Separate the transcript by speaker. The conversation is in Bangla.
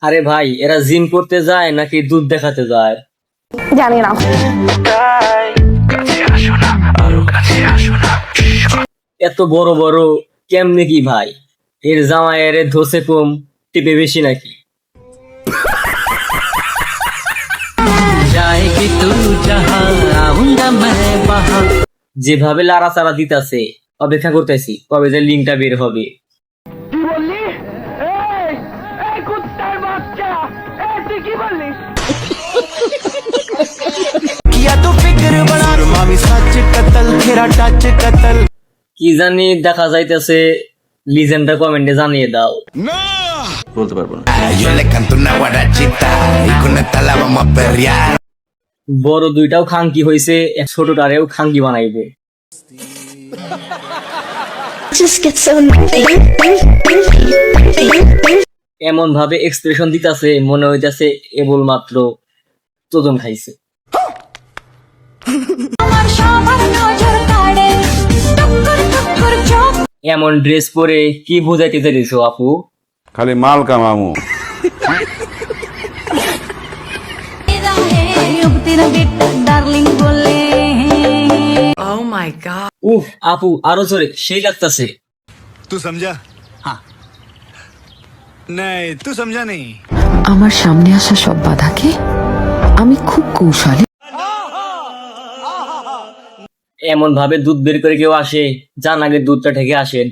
Speaker 1: আরে ভাই, এরা জিম করতে যায় নাকি দুধ দেখাতে যায়?
Speaker 2: জানি না।
Speaker 1: এত বড় বড় কেমনে কি ভাই? এর জামাইয়ের ধসে কম টিপে বেশি নাকি? যেভাবে লাড়াচাড়া দিতাছে, অপেক্ষা করতেছি কবে যে লিঙ্কটা বের হবে। কি জানি দেখা যাইতেছে, লিজেন্ডটা কমেন্টে জানিয়ে দাও।
Speaker 3: বলতে পারবো না।
Speaker 4: Yo le canto una guarachita y con esta la vamos a perrear.
Speaker 1: বড় দুইটাও খাঙ্কি হইছে, ছোটটারেও খাঙ্কি বানাইবে।
Speaker 2: Just get so
Speaker 1: এমন ভাবে এক্সপ্রেশন দিতাছে মনে হইতাছে এবল মাত্র তোজন খাইছে। এমন ড্রেস পরে কি বুঝাইতে চাইছো আপু?
Speaker 3: খালি মাল কামামু।
Speaker 5: Oh my god.
Speaker 1: উফ আপু, আরো জোরে, সেই লাগতাছে।
Speaker 4: ¿Tú समझा? हाँ नहीं तू समझा नहीं।
Speaker 5: আমার সামনে আসা সব বাধাকে আমি খুব কৌশলে
Speaker 1: এমন ভাবে দুধ বের করে কেউ আসে, যান আগে দুধটা ঢেকে আসেন।